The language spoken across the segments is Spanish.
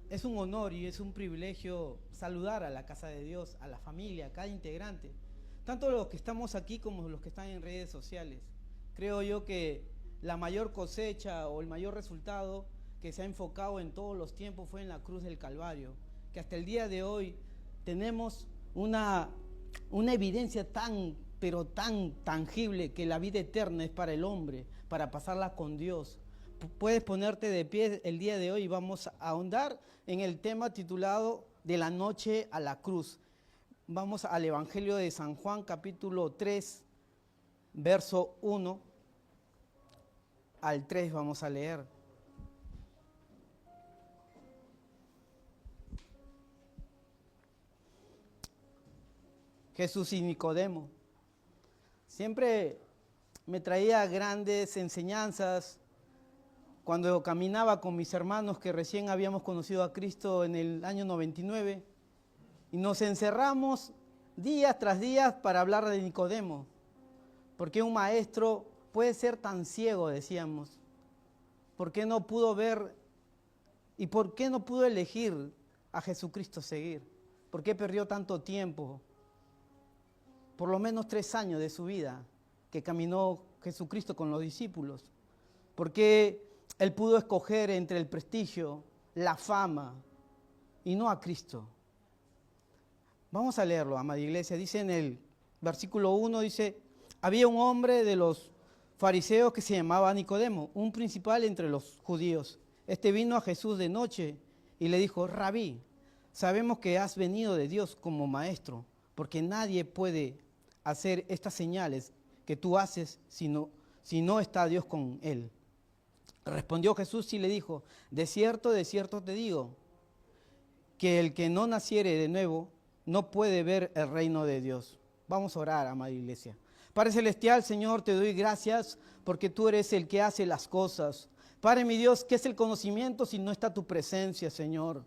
es un honor y es un privilegio saludar a la casa de Dios, a la familia, a cada integrante, tanto los que estamos aquí como los que están en redes sociales. Creo yo que la mayor cosecha o el mayor resultado que se ha enfocado en todos los tiempos fue en la cruz del Calvario, que hasta el día de hoy tenemos una evidencia pero tan tangible, que la vida eterna es para el hombre, para pasarla con Dios. Puedes ponerte de pie el día de hoy y vamos a ahondar en el tema titulado De la noche a la cruz. Vamos al Evangelio de San Juan, capítulo 3, verso 1 al 3 vamos a leer. Jesús y Nicodemo. Siempre me traía grandes enseñanzas cuando caminaba con mis hermanos que recién habíamos conocido a Cristo en el año 99 y nos encerramos día tras día para hablar de Nicodemo. ¿Por qué un maestro puede ser tan ciego, decíamos? ¿Por qué no pudo ver y por qué no pudo elegir a Jesucristo seguir? ¿Por qué perdió tanto tiempo? Por lo menos 3 años de su vida que caminó Jesucristo con los discípulos. ¿Por qué él pudo escoger entre el prestigio, la fama y no a Cristo? Vamos a leerlo, amada iglesia. Dice en el versículo 1, dice: había un hombre de los fariseos que se llamaba Nicodemo, un principal entre los judíos. Este vino a Jesús de noche y le dijo: Rabí, sabemos que has venido de Dios como maestro, porque nadie puede hacer estas señales que tú haces si no está Dios con él. Respondió Jesús y le dijo: de cierto te digo, que el que no naciere de nuevo no puede ver el reino de Dios. Vamos a orar, amada iglesia. Padre celestial, Señor, te doy gracias porque tú eres el que hace las cosas. Padre mi Dios, ¿qué es el conocimiento si no está tu presencia, Señor?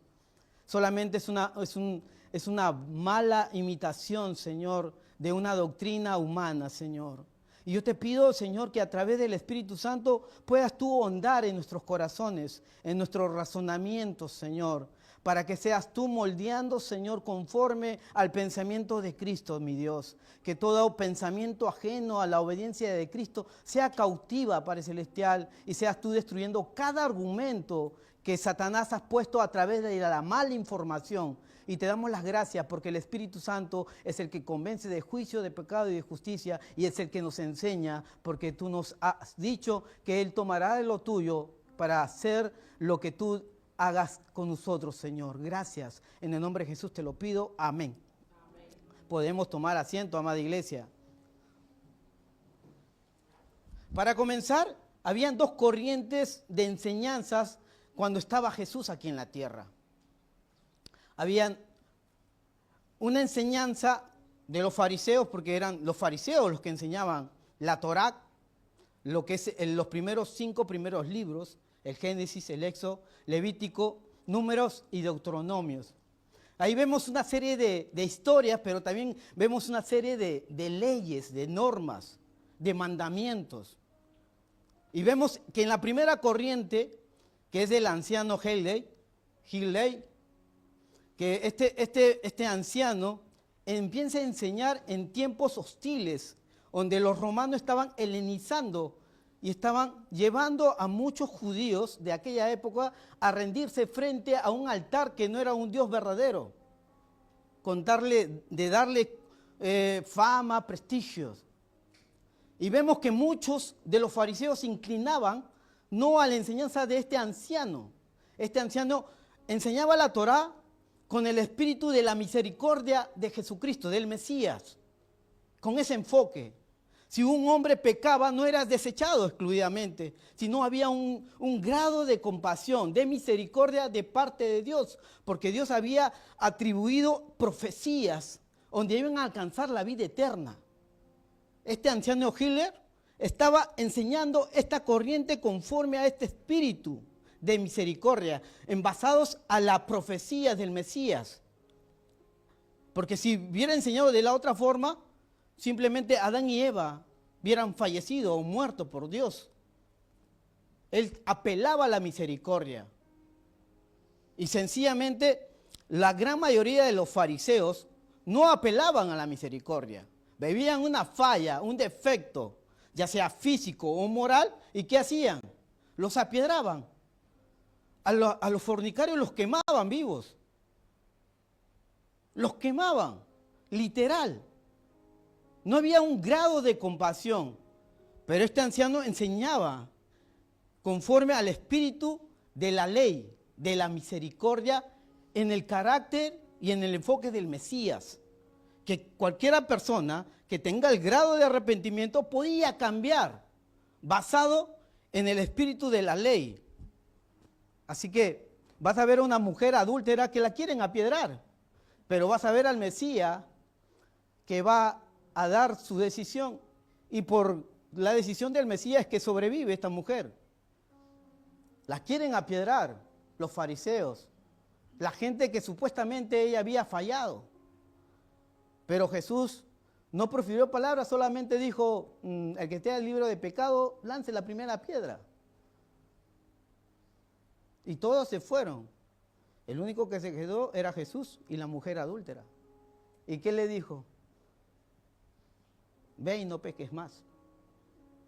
Solamente es una mala imitación, Señor, de una doctrina humana, Señor. Y yo te pido, Señor, que a través del Espíritu Santo puedas tú ahondar en nuestros corazones, en nuestros razonamientos, Señor, para que seas tú moldeando, Señor, conforme al pensamiento de Cristo, mi Dios. Que todo pensamiento ajeno a la obediencia de Cristo sea cautiva, Padre Celestial, y seas tú destruyendo cada argumento que Satanás ha puesto a través de la mala información. Y te damos las gracias porque el Espíritu Santo es el que convence de juicio, de pecado y de justicia, y es el que nos enseña, porque tú nos has dicho que Él tomará de lo tuyo para hacer lo que tú hagas con nosotros, Señor. Gracias. En el nombre de Jesús te lo pido. Amén. Amén. Podemos tomar asiento, amada iglesia. Para comenzar, habían 2 corrientes de enseñanzas cuando estaba Jesús aquí en la tierra. Habían una enseñanza de los fariseos, porque eran los fariseos los que enseñaban la Torá, lo que es los primeros 5 primeros libros, el Génesis, el Éxodo, Levítico, Números y Deuteronomios. Ahí vemos una serie de historias, pero también vemos una serie de leyes, de normas, de mandamientos. Y vemos que en la primera corriente, que es del anciano Hillel, que este anciano empieza a enseñar en tiempos hostiles, donde los romanos estaban helenizando y estaban llevando a muchos judíos de aquella época a rendirse frente a un altar que no era un Dios verdadero, de darle fama, prestigios. Y vemos que muchos de los fariseos se inclinaban no a la enseñanza de este anciano. Este anciano enseñaba la Torá con el espíritu de la misericordia de Jesucristo, del Mesías, con ese enfoque. Si un hombre pecaba, no era desechado exclusivamente, sino había un grado de compasión, de misericordia de parte de Dios, porque Dios había atribuido profecías donde iban a alcanzar la vida eterna. Este anciano Hillel estaba enseñando esta corriente conforme a este espíritu de misericordia, envasados a la profecía del Mesías. Porque si hubiera enseñado de la otra forma, simplemente Adán y Eva hubieran fallecido o muerto por Dios. Él apelaba a la misericordia. Y sencillamente, la gran mayoría de los fariseos no apelaban a la misericordia. Veían una falla, un defecto, ya sea físico o moral, ¿y qué hacían? Los apiedraban. A los fornicarios los quemaban vivos. Los quemaban, literal. No había un grado de compasión, pero este anciano enseñaba conforme al espíritu de la ley, de la misericordia, en el carácter y en el enfoque del Mesías. Que cualquiera persona que tenga el grado de arrepentimiento podía cambiar, basado en el espíritu de la ley. Así que vas a ver a una mujer adúltera que la quieren apiedrar, pero vas a ver al Mesías que va a dar su decisión, y por la decisión del Mesías es que sobrevive esta mujer. La quieren apiedrar los fariseos, la gente que supuestamente ella había fallado. Pero Jesús no profirió palabras, solamente dijo, el que esté libre de pecado, lance la primera piedra. Y todos se fueron. El único que se quedó era Jesús y la mujer adúltera. ¿Y qué le dijo? Ve y no peques más.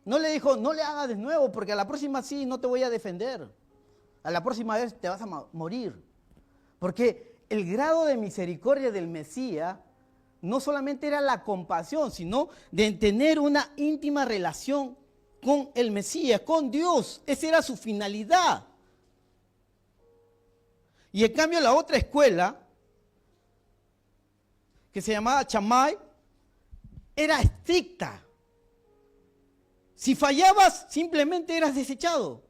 No le dijo, no le hagas de nuevo, porque a la próxima sí no te voy a defender. A la próxima vez te vas a morir. Porque el grado de misericordia del Mesías no solamente era la compasión, sino de tener una íntima relación con el Mesías, con Dios. Esa era su finalidad. Y en cambio la otra escuela, que se llamaba Shammai, era estricta. Si fallabas, simplemente eras desechado,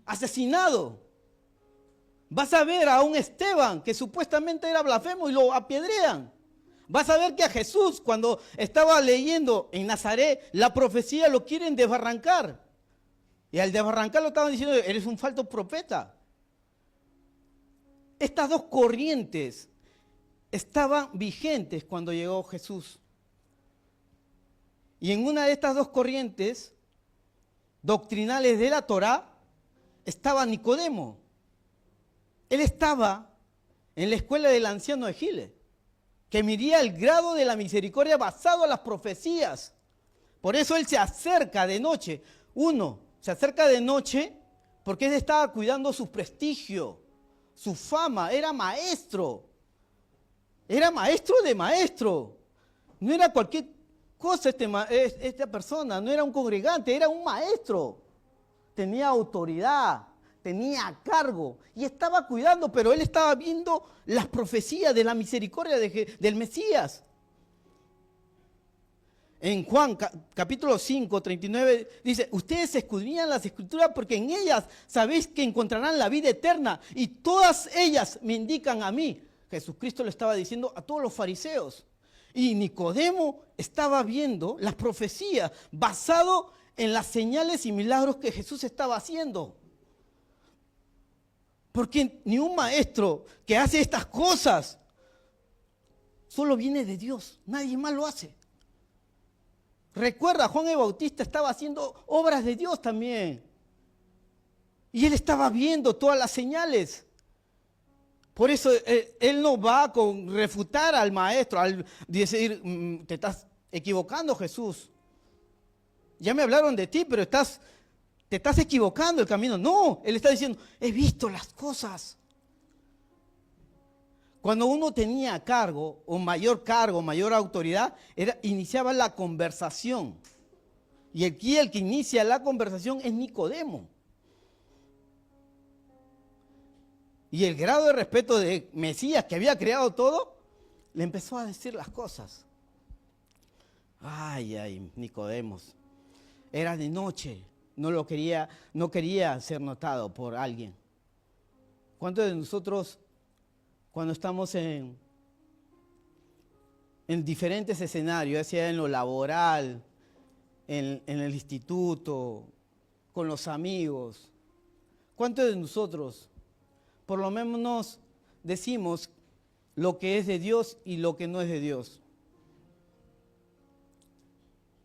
asesinado. Vas a ver a un Esteban que supuestamente era blasfemo y lo apedrean. Vas a ver que a Jesús, cuando estaba leyendo en Nazaret la profecía, lo quieren desbarrancar. Y al desbarrancar lo estaban diciendo, eres un falso profeta. Estas dos corrientes estaban vigentes cuando llegó Jesús. Y en una de estas dos corrientes doctrinales de la Torá estaba Nicodemo. Él estaba en la escuela del anciano de Giles, que midía el grado de la misericordia basado en las profecías. Por eso él se acerca de noche. Se acerca de noche porque él estaba cuidando su prestigio, su fama. Era maestro. Era maestro de maestro. No era cualquier cosa esta persona, no era un congregante, era un maestro. Tenía autoridad, tenía cargo y estaba cuidando, pero él estaba viendo las profecías de la misericordia del Mesías. En Juan capítulo 5, 39 dice, ustedes escudriñan las escrituras porque en ellas sabéis que encontrarán la vida eterna y todas ellas me indican a mí. Jesucristo le estaba diciendo a todos los fariseos. Y Nicodemo estaba viendo las profecías basado en las señales y milagros que Jesús estaba haciendo. Porque ni un maestro que hace estas cosas solo viene de Dios, nadie más lo hace. Recuerda, Juan el Bautista estaba haciendo obras de Dios también. Y él estaba viendo todas las señales. Por eso él no va a refutar al maestro, al decir, te estás equivocando, Jesús. Ya me hablaron de ti, pero te estás equivocando el camino. No, él está diciendo, he visto las cosas. Cuando uno tenía cargo, mayor autoridad, iniciaba la conversación. Y aquí el que inicia la conversación es Nicodemo. Y el grado de respeto de Mesías, que había creado todo, le empezó a decir las cosas. Ay, Nicodemos. Era de noche, no quería ser notado por alguien. ¿Cuántos de nosotros, cuando estamos en diferentes escenarios, ya sea en lo laboral, en el instituto, con los amigos, cuántos de nosotros por lo menos decimos lo que es de Dios y lo que no es de Dios?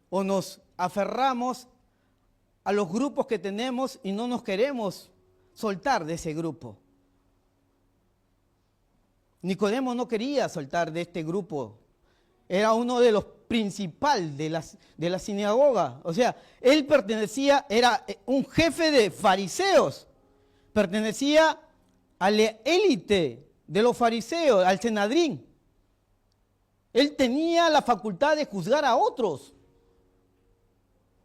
O nos aferramos a los grupos que tenemos y no nos queremos soltar de ese grupo. Nicodemo no quería soltar de este grupo. Era uno de los principales de la sinagoga. O sea, él pertenecía, era un jefe de fariseos. Pertenecía a la élite de los fariseos, al Sanedrín. Él tenía la facultad de juzgar a otros.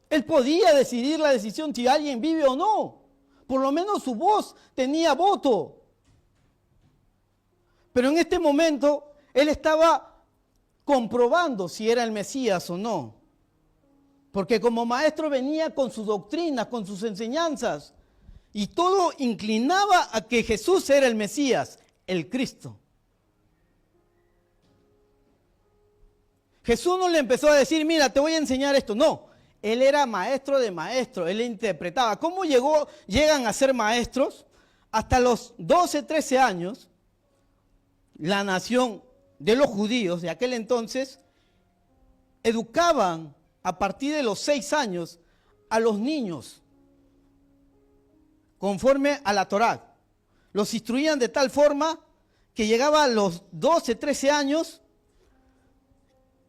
Él podía decidir la decisión si alguien vive o no. Por lo menos su voz tenía voto. Pero en este momento, él estaba comprobando si era el Mesías o no. Porque como maestro venía con sus doctrinas, con sus enseñanzas. Y todo inclinaba a que Jesús era el Mesías, el Cristo. Jesús no le empezó a decir, mira, te voy a enseñar esto. No, él era maestro de maestros, él interpretaba. ¿Cómo llegan a ser maestros? Hasta los 12, 13 años, la nación de los judíos de aquel entonces educaban a partir de los 6 años a los niños conforme a la Torá. Los instruían de tal forma que llegaba a los 12, 13 años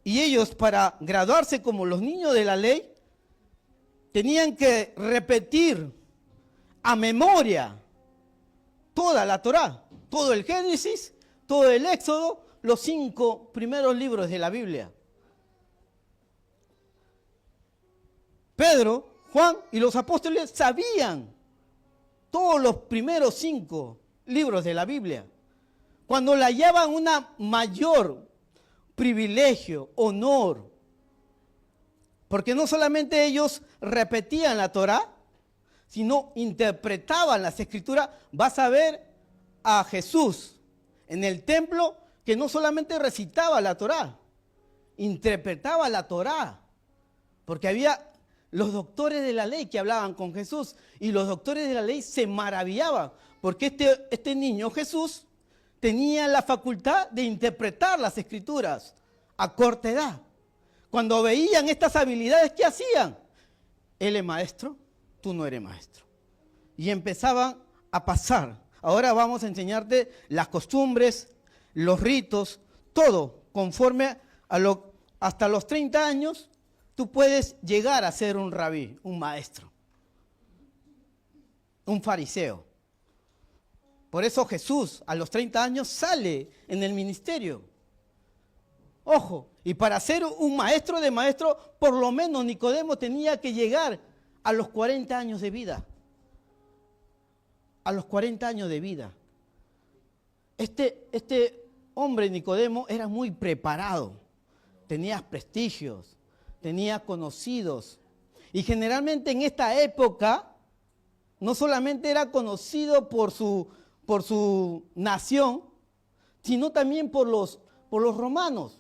y ellos, para graduarse como los niños de la ley, tenían que repetir a memoria toda la Torá, todo el Génesis, todo el Éxodo, los 5 primeros libros de la Biblia. Pedro, Juan y los apóstoles sabían todos los primeros 5 libros de la Biblia. Cuando le hallaban una mayor privilegio, honor, porque no solamente ellos repetían la Torá, sino interpretaban las Escrituras. Vas a ver a Jesús en el templo que no solamente recitaba la Torá, interpretaba la Torá, porque había los doctores de la ley que hablaban con Jesús y los doctores de la ley se maravillaban, porque este niño Jesús tenía la facultad de interpretar las Escrituras a corta edad. Cuando veían estas habilidades, ¿qué hacían? Él es maestro, tú no eres maestro. Y empezaban a pasar. Ahora vamos a enseñarte las costumbres, los ritos, todo conforme a hasta los 30 años, tú puedes llegar a ser un rabí, un maestro, un fariseo. Por eso Jesús a los 30 años sale en el ministerio. Ojo, y para ser un maestro de maestros, por lo menos Nicodemo tenía que llegar a los 40 años de vida. A los 40 años de vida. Este hombre Nicodemo era muy preparado, tenía prestigios, tenía conocidos. Y generalmente en esta época, no solamente era conocido por su nación, sino también por los romanos.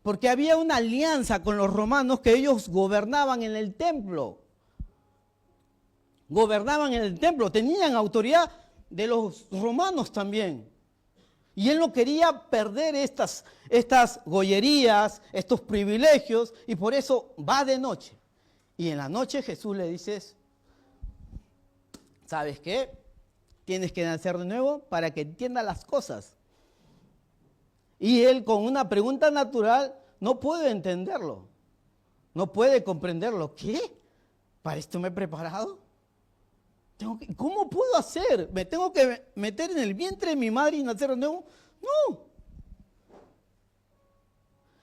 Porque había una alianza con los romanos que ellos gobernaban en el templo. Gobernaban en el templo, tenían autoridad de los romanos también. Y él no quería perder estas gollerías, estos privilegios, y por eso va de noche. Y en la noche Jesús le dice, ¿sabes qué? Tienes que nacer de nuevo para que entienda las cosas. Y él, con una pregunta natural, no puede entenderlo. No puede comprenderlo. ¿Qué? ¿Para esto me he preparado? ¿Cómo puedo hacer? ¿Me tengo que meter en el vientre de mi madre y nacer de nuevo? No.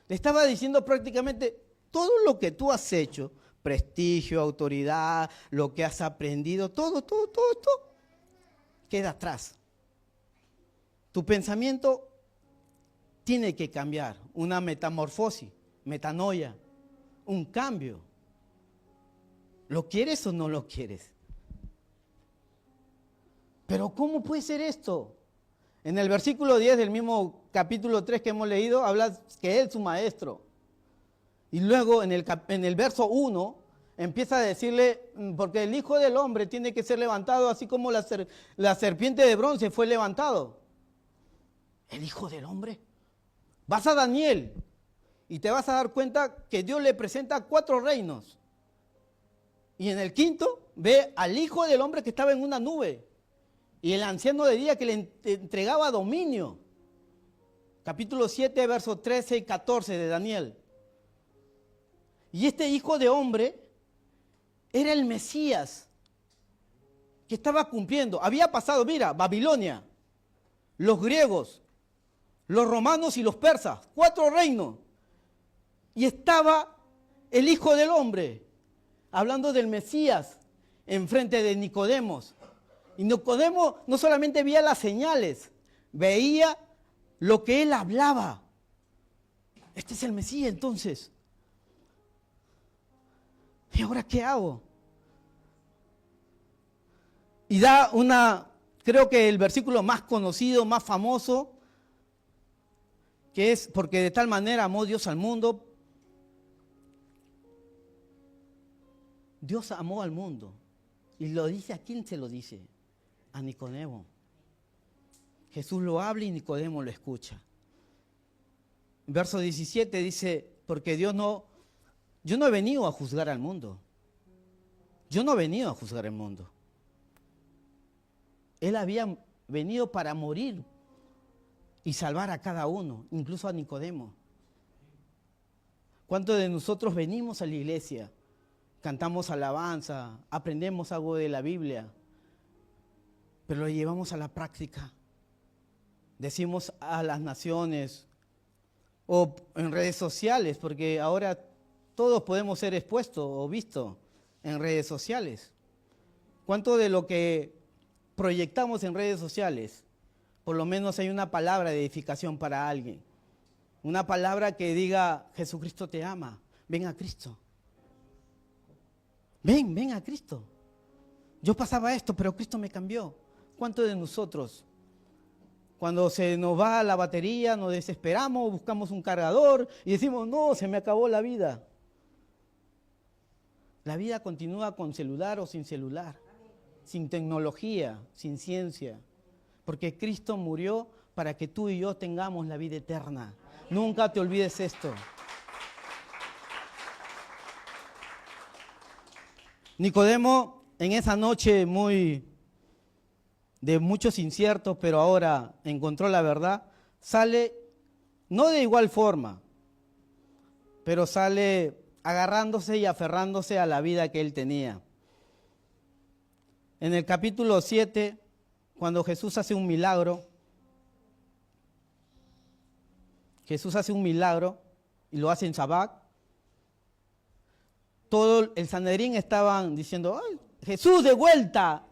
Le estaba diciendo prácticamente todo lo que tú has hecho, prestigio, autoridad, lo que has aprendido, todo queda atrás. Tu pensamiento tiene que cambiar, una metamorfosis, metanoia, un cambio. ¿Lo quieres o no lo quieres? Pero ¿cómo puede ser esto? En el versículo 10 del mismo capítulo 3 que hemos leído, habla que él es su maestro. Y luego en el verso 1 empieza a decirle, porque el Hijo del Hombre tiene que ser levantado, así como la serpiente de bronce fue levantado. El Hijo del Hombre. Vas a Daniel y te vas a dar cuenta que Dios le presenta 4 reinos. Y en el quinto ve al Hijo del Hombre que estaba en una nube y el anciano de día que le entregaba dominio. Capítulo 7, versos 13 y 14 de Daniel. Y este Hijo de Hombre era el Mesías que estaba cumpliendo. Había pasado, mira, Babilonia, los griegos, los romanos y los persas, 4 reinos. Y estaba el Hijo del Hombre, hablando del Mesías, enfrente de Nicodemos. Y Nicodemo no solamente veía las señales, veía lo que él hablaba. Este es el Mesías entonces. ¿Y ahora qué hago? Y da creo que el versículo más conocido, más famoso, que es: porque de tal manera amó Dios al mundo. Dios amó al mundo. Y lo dice, ¿a quién se lo dice? A Nicodemo. Jesús lo habla y Nicodemo lo escucha. Verso 17 dice: porque yo no he venido a juzgar al mundo. Yo no he venido a juzgar al mundo. Él había venido para morir y salvar a cada uno, incluso a Nicodemo. ¿Cuántos de nosotros venimos a la iglesia? Cantamos alabanza, aprendemos algo de la Biblia, pero lo llevamos a la práctica. Decimos a las naciones o en redes sociales, porque ahora todos podemos ser expuestos o vistos en redes sociales. ¿Cuánto de lo que proyectamos en redes sociales, por lo menos hay una palabra de edificación para alguien? Una palabra que diga: Jesucristo te ama, ven a Cristo. Ven a Cristo. Yo pasaba esto, pero Cristo me cambió. ¿Cuántos de nosotros, cuando se nos va la batería, nos desesperamos, buscamos un cargador y decimos: no, se me acabó la vida? La vida continúa con celular o sin celular, sin tecnología, sin ciencia, porque Cristo murió para que tú y yo tengamos la vida eterna. Nunca te olvides esto. Nicodemo, en esa noche de muchos inciertos, pero ahora encontró la verdad, sale no de igual forma, pero sale agarrándose y aferrándose a la vida que él tenía. En el capítulo 7, cuando Jesús hace un milagro y lo hace en Sabbat, todo el Sanedrín estaban diciendo: ay, Jesús de vuelta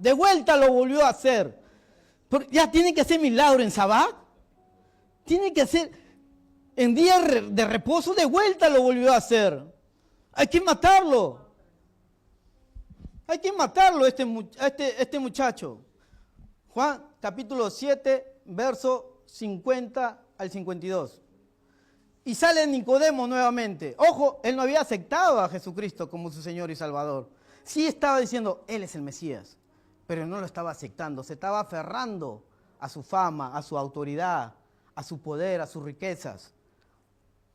lo volvió a hacer. Ya tiene que hacer milagro en Sabbat, tiene que hacer en día de reposo, de vuelta lo volvió a hacer. Hay que matarlo. Hay que matarlo este muchacho. Juan capítulo 7, verso 50 al 52. Y sale Nicodemo nuevamente. Ojo, él no había aceptado a Jesucristo como su Señor y Salvador. Sí estaba diciendo: Él es el Mesías, pero no lo estaba aceptando. Se estaba aferrando a su fama, a su autoridad, a su poder, a sus riquezas.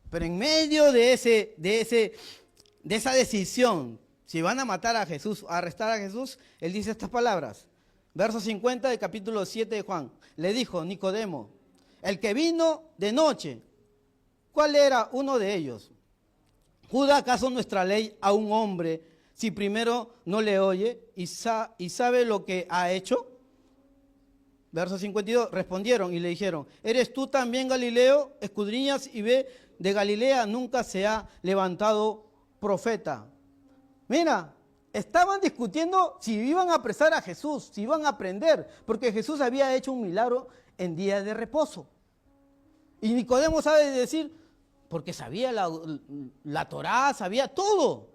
Pero en medio de esa decisión, si van a matar a Jesús, a arrestar a Jesús, él dice estas palabras. Verso 50 del capítulo 7 de Juan. Le dijo Nicodemo: el que vino de noche, ¿cuál era uno de ellos? ¿Juzga acaso nuestra ley a un hombre si primero no le oye y sabe lo que ha hecho? Verso 52, respondieron y le dijeron: ¿eres tú también Galileo? Escudriñas y ve, de Galilea nunca se ha levantado profeta. Mira, estaban discutiendo si iban a apresar a Jesús, si iban a prender, porque Jesús había hecho un milagro en día de reposo. Y Nicodemo sabe decir, porque sabía la Torá, sabía todo.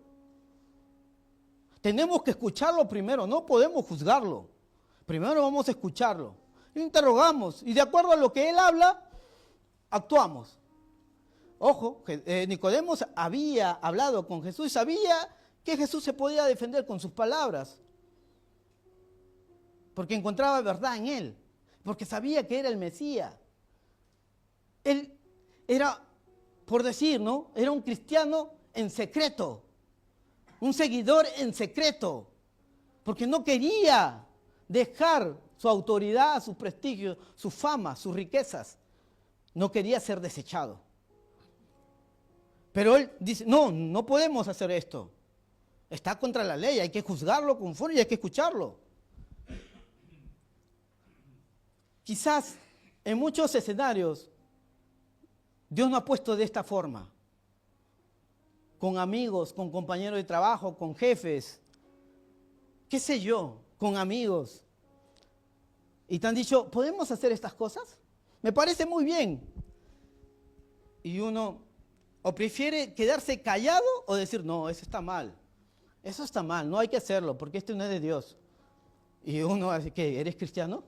Tenemos que escucharlo primero, no podemos juzgarlo. Primero vamos a escucharlo. Interrogamos y de acuerdo a lo que él habla, actuamos. Ojo, Nicodemo había hablado con Jesús y sabía que Jesús se podía defender con sus palabras. Porque encontraba verdad en él. Porque sabía que era el Mesías. Él era, por decir, ¿no? Era un cristiano en secreto. Un seguidor en secreto. porque no quería dejar su autoridad, su prestigio, su fama, sus riquezas. No quería ser desechado. Pero él dice, no, no podemos hacer esto. Está contra la ley, hay que juzgarlo con furia y hay que escucharlo. Quizás en muchos escenarios Dios nos ha puesto de esta forma. Con amigos, con compañeros de trabajo, con jefes, qué sé yo, con amigos. Y te han dicho, ¿podemos hacer estas cosas? Me parece muy bien. Y uno o prefiere quedarse callado o decir, no, eso está mal. Eso está mal, no hay que hacerlo porque esto no es de Dios. Y uno dice, ¿qué? ¿Eres cristiano?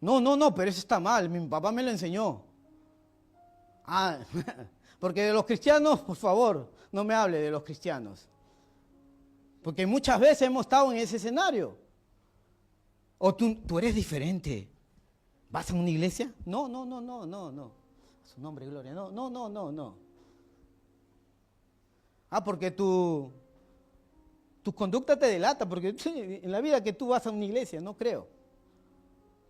No, pero eso está mal, mi papá me lo enseñó. Ah, porque de los cristianos, por favor, no me hable de los cristianos. Porque muchas veces hemos estado en ese escenario. O tú eres diferente. ¿Vas a una iglesia? No. A su nombre, gloria. No. Ah, porque tu conducta te delata, porque en la vida que tú vas a una iglesia, no creo.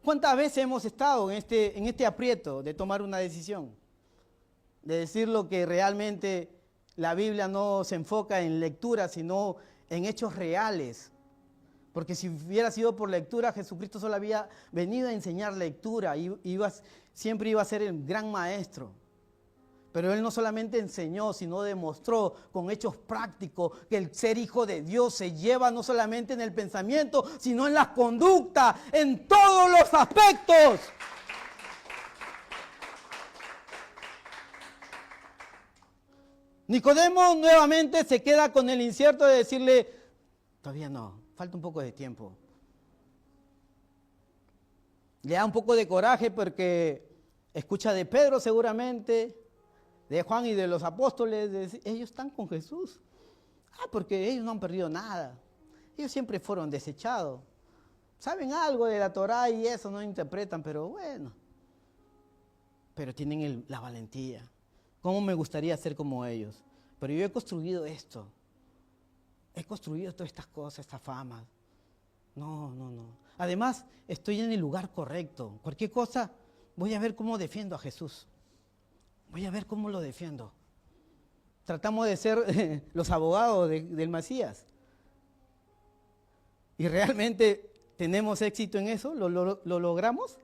¿Cuántas veces hemos estado en este aprieto de tomar una decisión? De decir lo que realmente la Biblia no se enfoca en lectura, sino en hechos reales. Porque si hubiera sido por lectura, Jesucristo solo había venido a enseñar lectura, siempre iba a ser el gran maestro. Pero Él no solamente enseñó, sino demostró con hechos prácticos que el ser hijo de Dios se lleva no solamente en el pensamiento, sino en la conducta, en todos los aspectos. Nicodemo nuevamente se queda con el incierto de decirle, todavía no, falta un poco de tiempo. Le da un poco de coraje porque escucha de Pedro seguramente, de Juan y de los apóstoles, ellos están con Jesús. Porque ellos no han perdido nada. Ellos siempre fueron desechados. Saben algo de la Torá y eso no interpretan, pero bueno. Pero tienen la valentía. ¿Cómo me gustaría ser como ellos? Pero yo he construido esto. He construido todas estas cosas, esta fama. No. Además, estoy en el lugar correcto. Cualquier cosa, voy a ver cómo defiendo a Jesús. Voy a ver cómo lo defiendo. Tratamos de ser los abogados del Mesías. ¿Y realmente tenemos éxito en eso? ¿Lo logramos?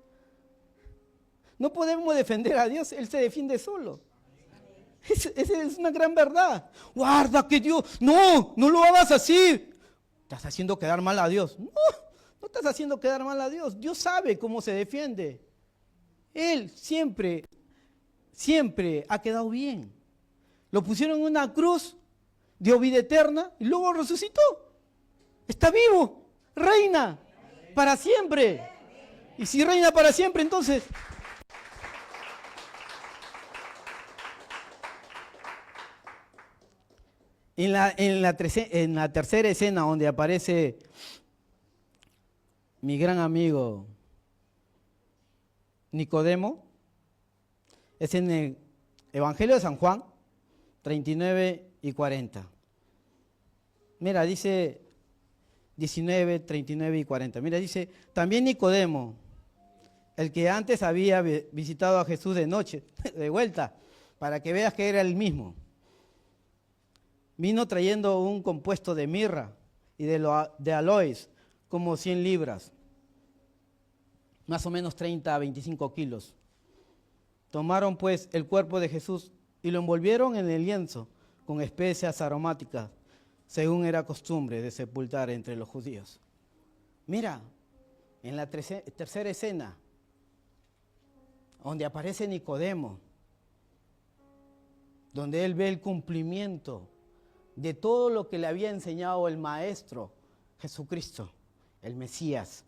No podemos defender a Dios, Él se defiende solo. Esa es una gran verdad. Guarda que Dios, no lo hagas así. Estás haciendo quedar mal a Dios. No estás haciendo quedar mal a Dios. Dios sabe cómo se defiende. Él siempre ha quedado bien. Lo pusieron en una cruz, dio vida eterna y luego resucitó. Está vivo, reina para siempre. Y si reina para siempre, entonces... En la tercera escena donde aparece mi gran amigo Nicodemo, es en el Evangelio de San Juan 39 y 40. Mira, dice 19, 39 y 40. Mira, dice, también Nicodemo, el que antes había visitado a Jesús de noche, de vuelta, para que veas que era el mismo. Vino trayendo un compuesto de mirra y de aloes, como 100 libras, más o menos 30 a 25 kilos. Tomaron pues el cuerpo de Jesús y lo envolvieron en el lienzo con especias aromáticas, según era costumbre de sepultar entre los judíos. Mira, en la tercera escena, donde aparece Nicodemo, donde él ve el cumplimiento de todo lo que le había enseñado el Maestro Jesucristo, el Mesías.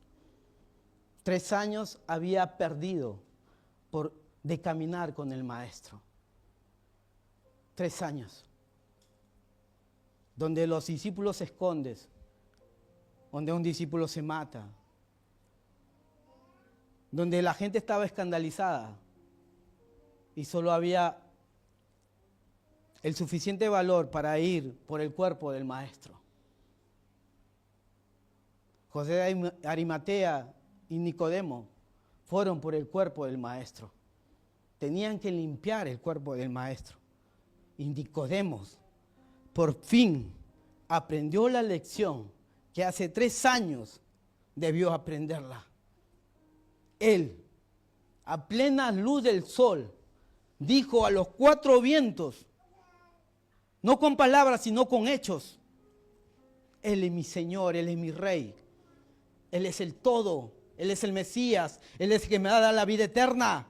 3 años había perdido de caminar con el Maestro. 3 años. Donde los discípulos se esconden, donde un discípulo se mata, donde la gente estaba escandalizada y solo había el suficiente valor para ir por el cuerpo del Maestro. José de Arimatea y Nicodemo fueron por el cuerpo del maestro. Tenían que limpiar el cuerpo del maestro. Y Nicodemo, por fin, aprendió la lección que hace 3 años debió aprenderla. Él, a plena luz del sol, dijo a los 4 vientos, no con palabras, sino con hechos: Él es mi Señor, Él es mi Rey, Él es el todo, Él es el Mesías, Él es el que me va a dar la vida eterna.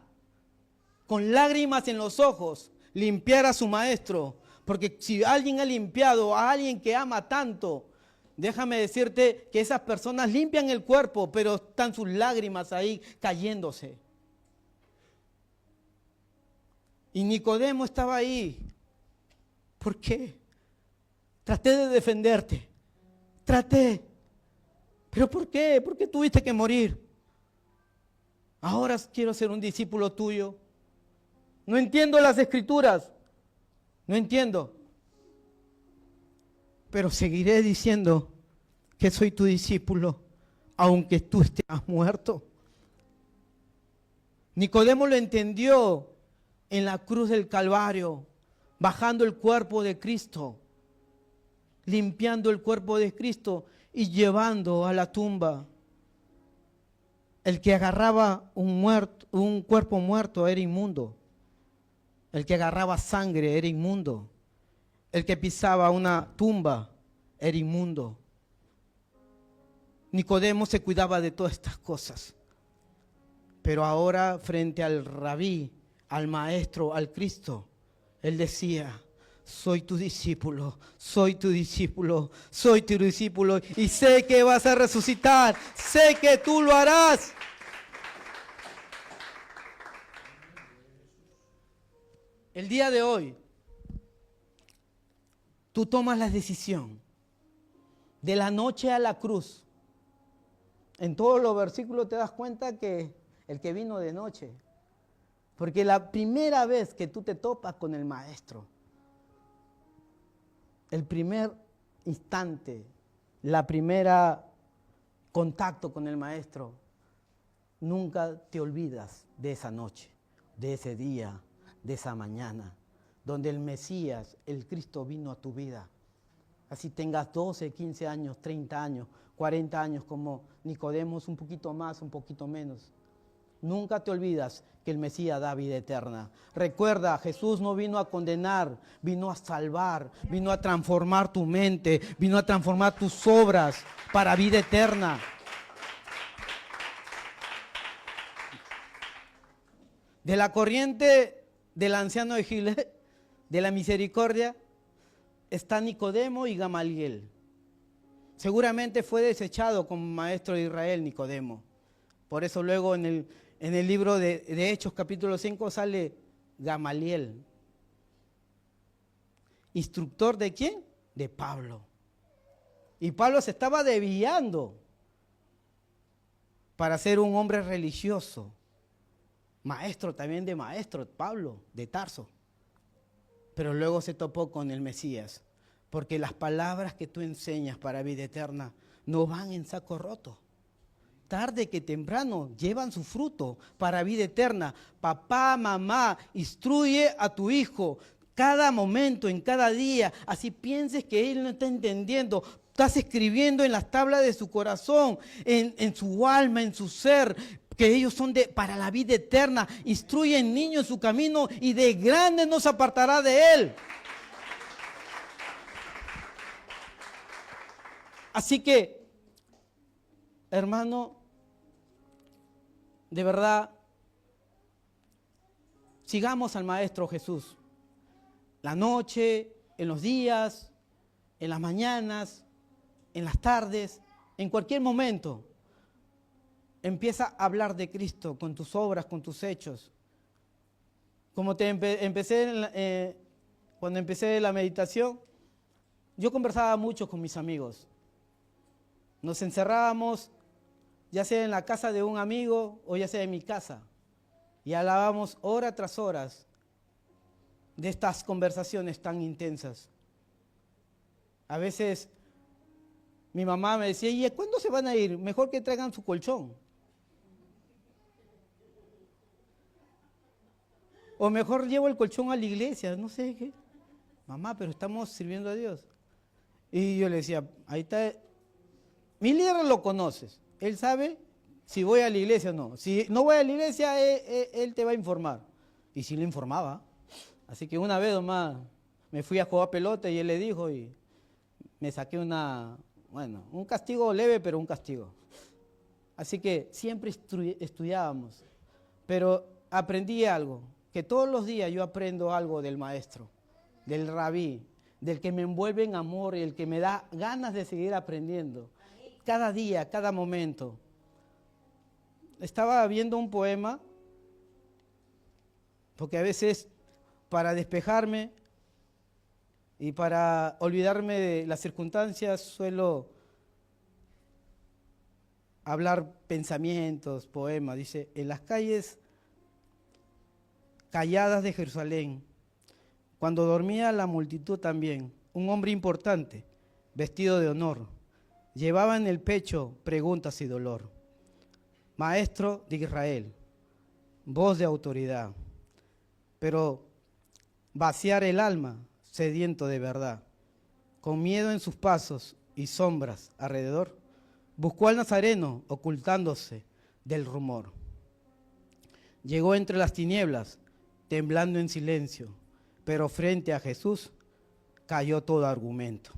Con lágrimas en los ojos, limpiar a su maestro, porque si alguien ha limpiado a alguien que ama tanto, déjame decirte que esas personas limpian el cuerpo, pero están sus lágrimas ahí cayéndose. Y Nicodemo estaba ahí. ¿Por qué? Traté de defenderte. Traté. ¿Pero por qué? ¿Por qué tuviste que morir? Ahora quiero ser un discípulo tuyo. No entiendo las escrituras. No entiendo. Pero seguiré diciendo que soy tu discípulo, aunque tú estés muerto. Nicodemo lo entendió en la cruz del Calvario, bajando el cuerpo de Cristo, limpiando el cuerpo de Cristo y llevando a la tumba. El que agarraba un cuerpo muerto era inmundo. El que agarraba sangre era inmundo. El que pisaba una tumba era inmundo. Nicodemo se cuidaba de todas estas cosas. Pero ahora, frente al rabí, al maestro, al Cristo, él decía: soy tu discípulo, soy tu discípulo, soy tu discípulo, y sé que vas a resucitar, sé que tú lo harás. El día de hoy, tú tomas la decisión de la noche a la cruz. En todos los versículos te das cuenta que el que vino de noche, porque la primera vez que tú te topas con el maestro, el primer instante, la primera contacto con el maestro, nunca te olvidas de esa noche, de ese día, de esa mañana, donde el Mesías, el Cristo, vino a tu vida. Así tengas 12, 15 años, 30 años, 40 años como Nicodemo, un poquito más, un poquito menos. Nunca te olvidas que el Mesías da vida eterna. Recuerda, Jesús no vino a condenar, vino a salvar, vino a transformar tu mente, vino a transformar tus obras para vida eterna. De la corriente del anciano de Gilead, de la misericordia, está Nicodemo y Gamaliel. Seguramente fue desechado como maestro de Israel Nicodemo. Por eso luego en el libro de Hechos capítulo 5 sale Gamaliel. ¿Instructor de quién? De Pablo. Y Pablo se estaba desviando para ser un hombre religioso. Maestro también de maestro, Pablo, de Tarso. Pero luego se topó con el Mesías. Porque las palabras que tú enseñas para vida eterna no van en saco roto. Tarde que temprano llevan su fruto para vida eterna. Papá, mamá, instruye a tu hijo cada momento, en cada día. Así pienses que él no está entendiendo. Estás escribiendo en las tablas de su corazón, en su alma, en su ser, que ellos son para la vida eterna. Instruye al niño en su camino y de grande no se apartará de él. Así que, hermano, de verdad, sigamos al Maestro Jesús. La noche, en los días, en las mañanas, en las tardes, en cualquier momento. Empieza a hablar de Cristo con tus obras, con tus hechos. Como cuando empecé la meditación, yo conversaba mucho con mis amigos. Nos encerrábamos, ya sea en la casa de un amigo o ya sea en mi casa, y hablábamos hora tras hora de estas conversaciones tan intensas. A veces Mi mamá me decía, ¿y cuándo se van a ir? Mejor que traigan su colchón. O mejor llevo el colchón a la iglesia, no sé qué. Mamá, pero estamos sirviendo a Dios. Y yo le decía, ahí está, mi líder lo conoces, él sabe si voy a la iglesia o no. Si no voy a la iglesia, él te va a informar. Y sí le informaba. Así que una vez nomás me fui a jugar pelota y él le dijo y me saqué un castigo leve, pero un castigo. Así que siempre estudiábamos, pero aprendí algo, que todos los días yo aprendo algo del maestro, del rabí, del que me envuelve en amor y el que me da ganas de seguir aprendiendo. Cada día, cada momento. Estaba viendo un poema, porque a veces para despejarme y para olvidarme de las circunstancias suelo hablar pensamientos, poemas. Dice, en las calles calladas de Jerusalén, cuando dormía la multitud también, un hombre importante, vestido de honor, llevaba en el pecho preguntas y dolor. Maestro de Israel, voz de autoridad, pero vaciar el alma, sediento de verdad, con miedo en sus pasos y sombras alrededor, buscó al Nazareno ocultándose del rumor. Llegó entre las tinieblas, temblando en silencio, pero frente a Jesús cayó todo argumento,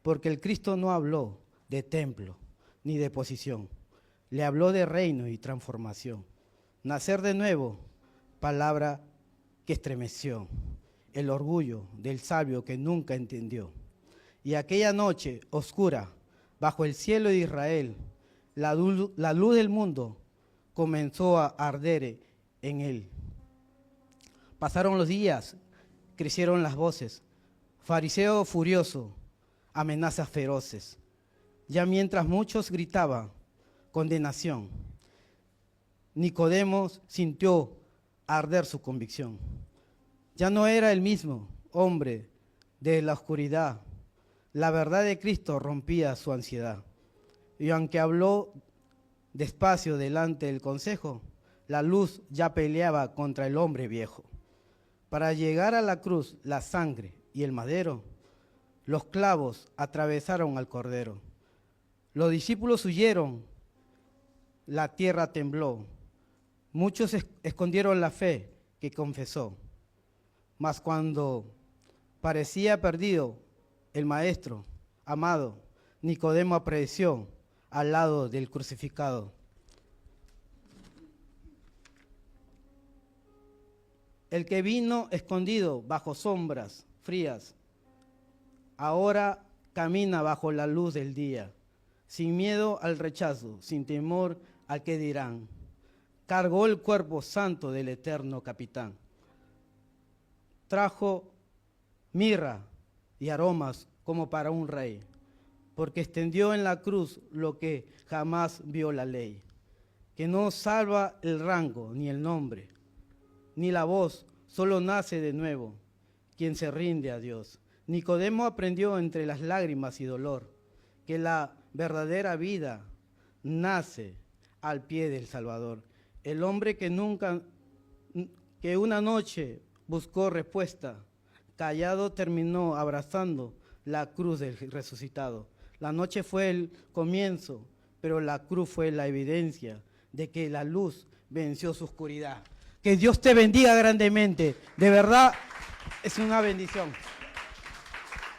porque el Cristo no habló de templo ni de posición, le habló de reino y transformación. Nacer de nuevo, palabra que estremeció el orgullo del sabio que nunca entendió. Y aquella noche oscura, bajo el cielo de Israel, la luz del mundo comenzó a arder en él. Pasaron los días, crecieron las voces, fariseo furioso, amenazas feroces. Ya mientras muchos gritaban condenación, Nicodemo sintió arder su convicción. Ya no era el mismo hombre de la oscuridad. La verdad de Cristo rompía su ansiedad. Y aunque habló despacio delante del consejo, la luz ya peleaba contra el hombre viejo. Para llegar a la cruz, la sangre y el madero, los clavos atravesaron al cordero. Los discípulos huyeron, la tierra tembló. Muchos escondieron la fe que confesó. Mas cuando parecía perdido el maestro amado, Nicodemo apareció al lado del crucificado. El que vino escondido bajo sombras frías, ahora camina bajo la luz del día, sin miedo al rechazo, sin temor al que dirán. Cargó el cuerpo santo del eterno capitán. Trajo mirra y aromas como para un rey, porque extendió en la cruz lo que jamás vio la ley, que no salva el rango ni el nombre, ni la voz, solo nace de nuevo quien se rinde a Dios. Nicodemo aprendió entre las lágrimas y dolor que la verdadera vida nace al pie del Salvador. El hombre que una noche buscó respuesta, callado terminó abrazando la cruz del resucitado. La noche fue el comienzo, pero la cruz fue la evidencia de que la luz venció su oscuridad. Que Dios te bendiga grandemente. De verdad, es una bendición.